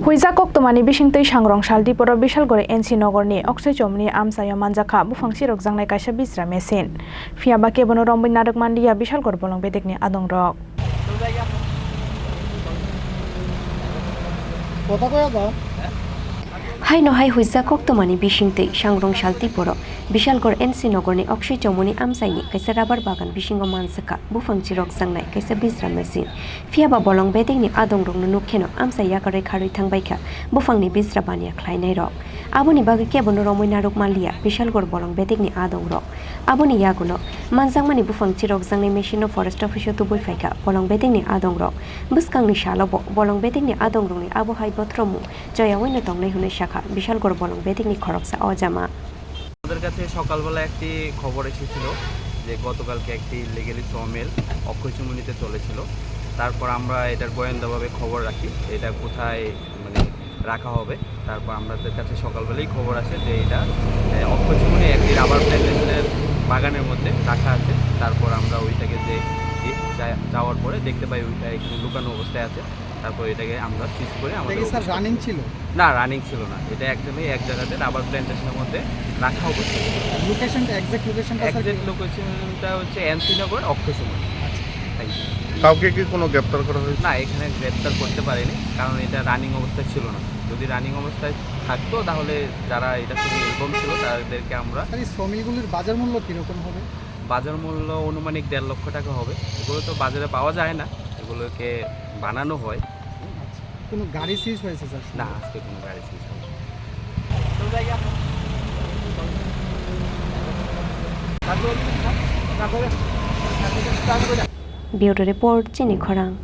Huizakok tomani bisingtei sangrong saldi poro Bishalgori NC Nogorni Oksai Chomni Amsayo Manjaka bufang sirok jangnai kaisa bisra mesin. Fiaba kebono rombai narak mandiya Bishalgor bolong bedekni adong rok. Hai no hai huizakok tomani bisingtei sangrong saldi poro Bishalgor NC Nogorni Oksai Chomni Amsaini kaisa rabar bagan bisingo mansaka bufang sirok jangnai kaisa bisra mesin. Fiaba bolong bedekni adong rok nukheno Amsaya kare kharui thangbaika bufangni bisra bania khlainai rok. Aboni bagi kebono romoi narok malia Bishalgor bolong bedekni adong rok. Aboni yaguno manjangmani bufang sirok jangnai machine forest office tubui faika bolong bedekni adong rok. Buskangni shalobo bolong bedekni adong rokni abohai bothromu jayawino tongnai hunai shakha Bishalgor bolong bedekni khoroksa অজামা। আমাদের কাছে সকালবেলা একটি খবর এসেছিল যে গতকালকে একটি illegally sawmill অক্ষয়চুমনিতে চলেছিল। তারপর আমরা এটার গোয়েন্দাভাবে খবর রাখি এটা কোথায় রাখা হবে। তারপর আমাদের কাছে সকালবেলাই খবর আসে যে এটা অক্ষয়চুমনি একটি রাবার প্ল্যান্টেশনের বাগানের মধ্যে রাখা আছে। তারপর আমরা ওইটাকে যাওয়ার পরে দেখতে পাই ওইটা একটু লুকানো অবস্থায় আছে। তারপর এটাকে আমরা সিজ করে আমাদের স্যার রানিং ছিল না, রানিং ছিল না, এটা একদমই এক জায়গাতে রাবার প্ল্যান্টেশনের মধ্যে রাখা অবস্থা। লোকেশনটা এক্সাক্ট লোকেশনটা হচ্ছে এনসি নগর অক্ষয়চুমনি। কাউকে কি কোনো গ্রেপ্তার করা হয়েছে? না, এখানে গ্রেপ্তার করতে পারেনি, কারণ এটা রানিং অবস্থায় ছিল না। যদি রানিং অবস্থায় থাকতো তাহলে যারা এটা শুধু ইনফর্ম ছিল তাদেরকে আমরা। এই শ্রমিকগুলির বাজার মূল্য কীরকম হবে? বাজার মূল্য অনুমানিক 1.5 লক্ষ টাকা হবে। এগুলো তো বাজারে পাওয়া যায় না, এগুলোকে বানানো হয়। কোনো গাড়ি সিজ হয়েছে স্যার? না, আজকে কোনো গাড়ি সিজ হয়নি। Bureau report Jenny Khorang.